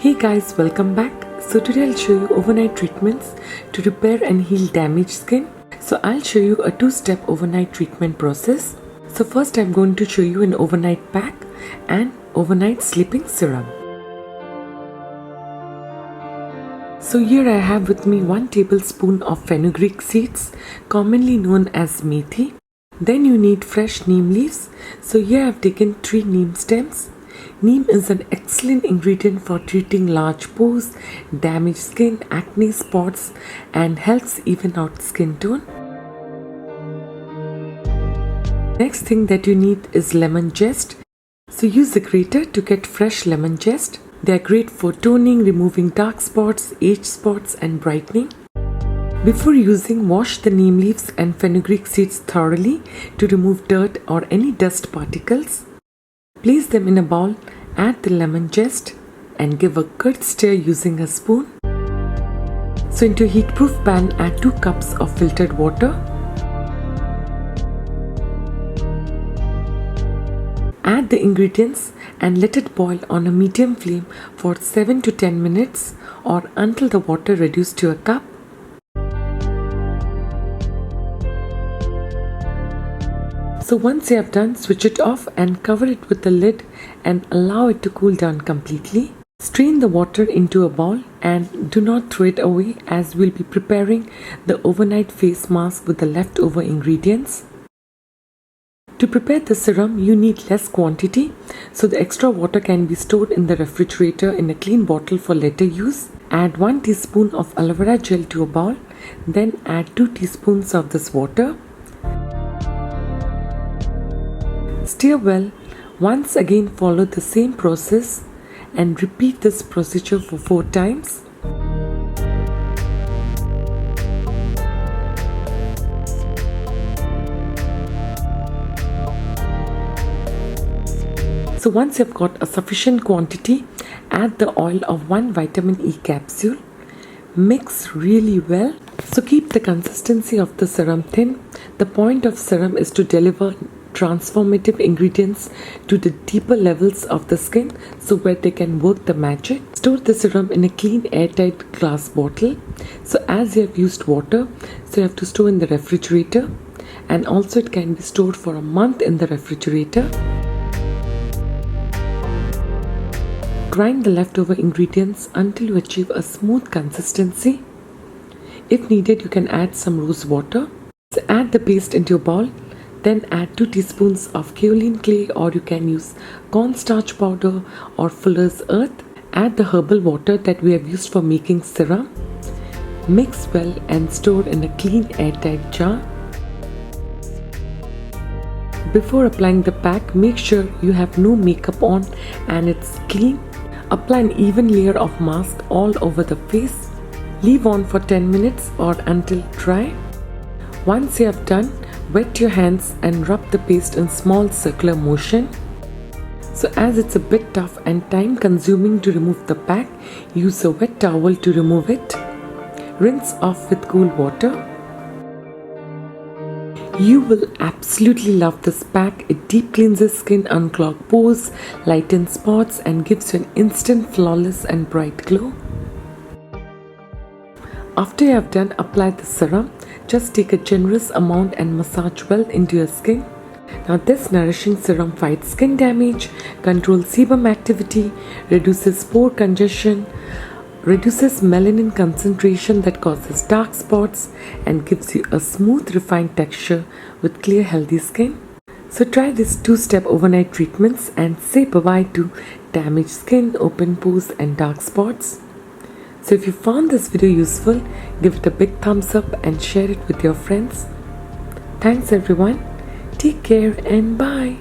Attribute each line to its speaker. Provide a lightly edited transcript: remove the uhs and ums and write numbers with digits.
Speaker 1: Hey guys, welcome back. So today I'll show you overnight treatments to repair and heal damaged skin. So I'll show you a two-step overnight treatment process. So first I'm going to show you an overnight pack and overnight sleeping serum. So here I have with me 1 tablespoon of fenugreek seeds, commonly known as methi. Then you need fresh neem leaves. So here I've taken 3 neem stems. Neem is an excellent ingredient for treating large pores, damaged skin, acne spots, and helps even out skin tone. Next thing that you need is lemon zest. So use a grater to get fresh lemon zest. They are great for toning, removing dark spots, age spots, and brightening. Before using, wash the neem leaves and fenugreek seeds thoroughly to remove dirt or any dust particles. Place them in a bowl, add the lemon zest and give a good stir using a spoon. So into a heat-proof pan, add 2 cups of filtered water. Add the ingredients and let it boil on a medium flame for 7 to 10 minutes or until the water reduces to a cup. So once you have done, switch it off and cover it with the lid and allow it to cool down completely. Strain the water into a bowl and do not throw it away, as we'll be preparing the overnight face mask with the leftover ingredients. To prepare the serum, you need less quantity, so the extra water can be stored in the refrigerator in a clean bottle for later use. Add 1 teaspoon of aloe vera gel to a bowl, then add 2 teaspoons of this water. Stir well. Once again follow the same process and repeat this procedure for 4 times. So once you've got a sufficient quantity, add the oil of 1 vitamin E capsule. Mix really well. So keep the consistency of the serum thin. The point of serum is to deliver transformative ingredients to the deeper levels of the skin, so where they can work the magic. Store the serum in a clean airtight glass bottle. So as you have used water, so you have to store in the refrigerator, and also it can be stored for a month in the refrigerator. Grind the leftover ingredients until you achieve a smooth consistency. If needed, you can add some rose water. So add the paste into a bowl. Then add 2 teaspoons of kaolin clay, or you can use cornstarch powder or fuller's earth. Add the herbal water that we have used for making serum. Mix well and store in a clean airtight jar. Before applying the pack, make sure you have no makeup on and it's clean. Apply an even layer of mask all over the face. Leave on for 10 minutes or until dry. Once you have done, wet your hands and rub the paste in small circular motion. So as it's a bit tough and time consuming to remove the pack, use a wet towel to remove it. Rinse off with cool water. You will absolutely love this pack. It deep cleanses skin, unclogs pores, lightens spots and gives you an instant flawless and bright glow. After you have done, apply the serum. Just take a generous amount and massage well into your skin. Now this nourishing serum fights skin damage, controls sebum activity, reduces pore congestion, reduces melanin concentration that causes dark spots, and gives you a smooth refined texture with clear healthy skin. So try these 2-step overnight treatments and say bye-bye to damaged skin, open pores and dark spots. So if you found this video useful, give it a big thumbs up and share it with your friends. Thanks everyone. Take care and bye.